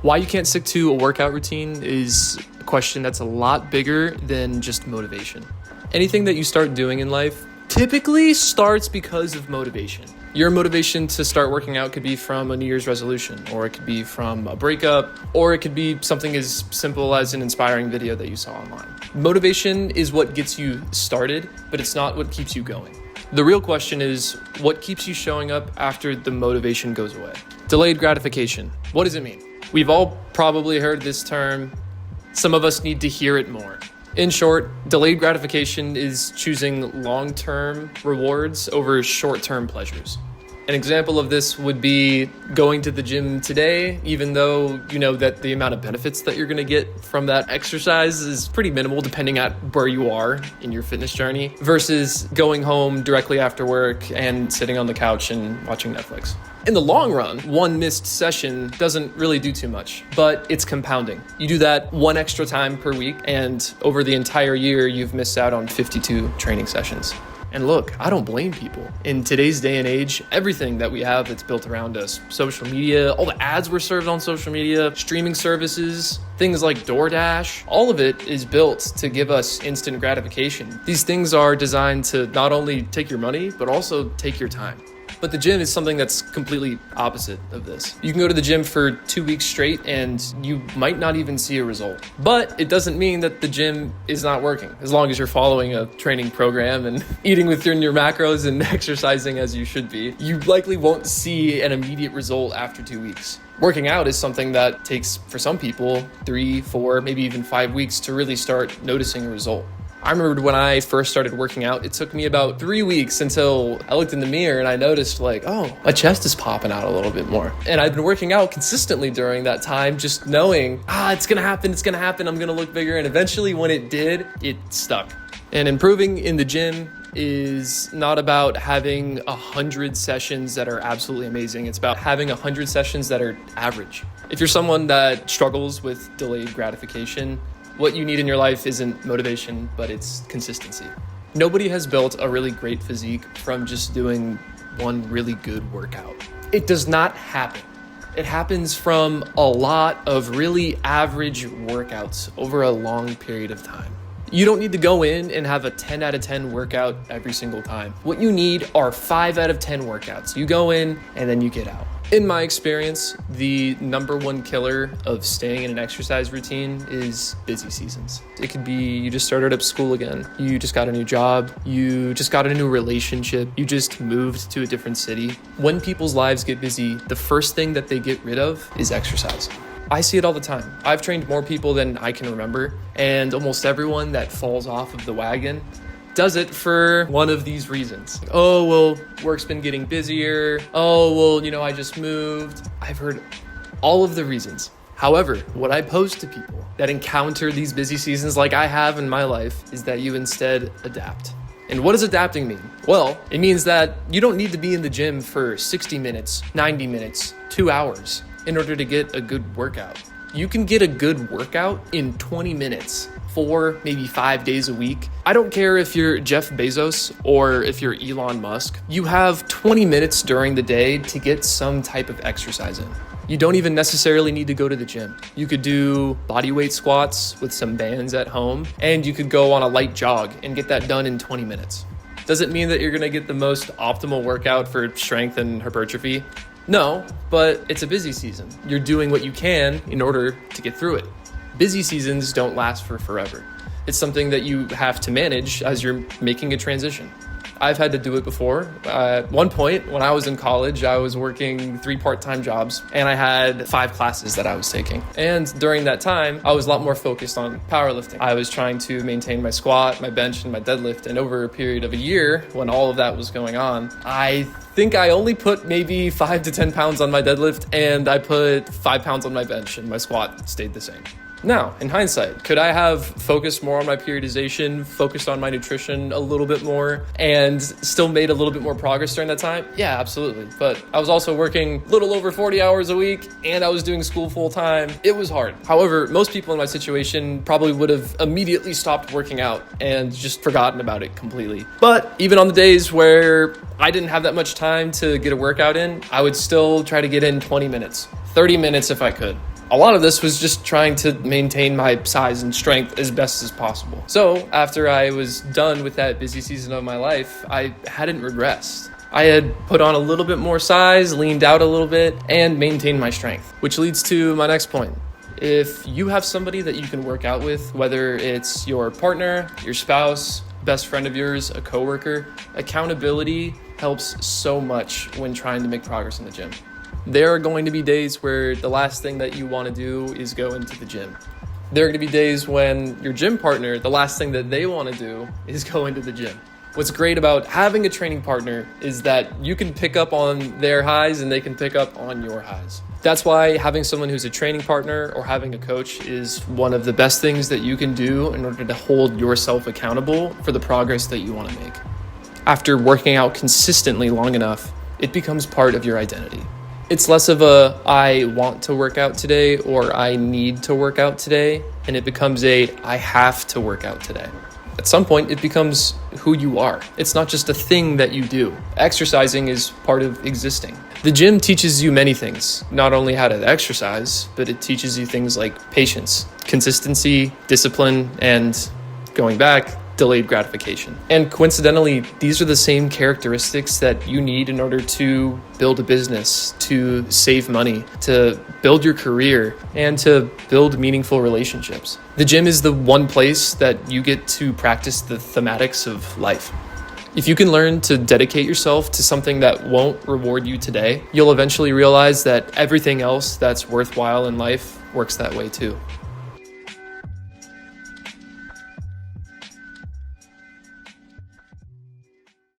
Why you can't stick to a workout routine is a question that's a lot bigger than just motivation. Anything that you start doing in life typically starts because of motivation. Your motivation to start working out could be from a New Year's resolution, or it could be from a breakup, or it could be something as simple as an inspiring video that you saw online. Motivation is what gets you started, but it's not what keeps you going. The real question is, what keeps you showing up after the motivation goes away? Delayed gratification. What does it mean? We've all probably heard this term. Some of us need to hear it more. In short, delayed gratification is choosing long-term rewards over short-term pleasures. An example of this would be going to the gym today, even though you know that the amount of benefits that you're going to get from that exercise is pretty minimal depending on where you are in your fitness journey, versus going home directly after work and sitting on the couch and watching Netflix. In the long run, one missed session doesn't really do too much, but it's compounding. You do that one extra time per week, and over the entire year, you've missed out on 52 training sessions. And look, I don't blame people. In today's day and age, everything that we have that's built around us, social media, all the ads we're served on social media, streaming services, things like DoorDash, all of it is built to give us instant gratification. These things are designed to not only take your money, but also take your time. But the gym is something that's completely opposite of this. You can go to the gym for 2 weeks straight and you might not even see a result. But it doesn't mean that the gym is not working, as long as you're following a training program and eating within your macros and exercising as you should be. You likely won't see an immediate result after 2 weeks. Working out is something that takes, for some people, 3, 4, maybe even 5 weeks to really start noticing a result. I remember when I first started working out, it took me about 3 weeks until I looked in the mirror and I noticed like, oh, my chest is popping out a little bit more. And I've been working out consistently during that time, just knowing, it's gonna happen, I'm gonna look bigger. And eventually when it did, it stuck. And improving in the gym is not about having 100 sessions that are absolutely amazing. It's about having 100 sessions that are average. If you're someone that struggles with delayed gratification, what you need in your life isn't motivation, but it's consistency. Nobody has built a really great physique from just doing one really good workout. It does not happen. It happens from a lot of really average workouts over a long period of time. You don't need to go in and have a 10 out of 10 workout every single time. What you need are 5 out of 10 workouts. You go in and then you get out. In my experience, the number one killer of staying in an exercise routine is busy seasons. It could be you just started up school again, you just got a new job, you just got a new relationship, you just moved to a different city. When people's lives get busy, the first thing that they get rid of is exercise. I see it all the time. I've trained more people than I can remember, and almost everyone that falls off of the wagon does it for one of these reasons. Oh, well, work's been getting busier. Oh, well, I just moved. I've heard all of the reasons. However, what I pose to people that encounter these busy seasons like I have in my life is that you instead adapt. And what does adapting mean? Well, it means that you don't need to be in the gym for 60 minutes, 90 minutes, 2 hours in order to get a good workout. You can get a good workout in 20 minutes. 4, maybe 5 days a week. I don't care if you're Jeff Bezos or if you're Elon Musk. You have 20 minutes during the day to get some type of exercise in. You don't even necessarily need to go to the gym. You could do bodyweight squats with some bands at home, and you could go on a light jog and get that done in 20 minutes. Does it mean that you're gonna get the most optimal workout for strength and hypertrophy? No, but it's a busy season. You're doing what you can in order to get through it. Busy seasons don't last for forever. It's something that you have to manage as you're making a transition. I've had to do it before. At one point, when I was in college, I was working 3 part-time jobs, and I had 5 classes that I was taking. And during that time, I was a lot more focused on powerlifting. I was trying to maintain my squat, my bench, and my deadlift. And over a period of a year, when all of that was going on, I think I only put maybe 5 to 10 pounds on my deadlift, and I put 5 pounds on my bench, and my squat stayed the same. Now, in hindsight, could I have focused more on my periodization, focused on my nutrition a little bit more, and still made a little bit more progress during that time? Yeah, absolutely. But I was also working a little over 40 hours a week, and I was doing school full time. It was hard. However, most people in my situation probably would have immediately stopped working out and just forgotten about it completely. But even on the days where I didn't have that much time to get a workout in, I would still try to get in 20 minutes, 30 minutes if I could. A lot of this was just trying to maintain my size and strength as best as possible. So after I was done with that busy season of my life, I hadn't regressed. I had put on a little bit more size, leaned out a little bit, and maintained my strength. Which leads to my next point. If you have somebody that you can work out with, whether it's your partner, your spouse, best friend of yours, a coworker, accountability helps so much when trying to make progress in the gym. There are going to be days where the last thing that you want to do is go into the gym. There are going to be days when your gym partner, the last thing that they want to do is go into the gym. What's great about having a training partner is that you can pick up on their highs and they can pick up on your highs. That's why having someone who's a training partner or having a coach is one of the best things that you can do in order to hold yourself accountable for the progress that you want to make. After working out consistently long enough, it becomes part of your identity. It's less of a I want to work out today or I need to work out today, and it becomes a I have to work out today. At some point, it becomes who you are. It's not just a thing that you do. Exercising is part of existing. The gym teaches you many things, not only how to exercise, but it teaches you things like patience, consistency, discipline, and going back, delayed gratification. And coincidentally, these are the same characteristics that you need in order to build a business, to save money, to build your career, and to build meaningful relationships. The gym is the one place that you get to practice the thematics of life. If you can learn to dedicate yourself to something that won't reward you today, you'll eventually realize that everything else that's worthwhile in life works that way too.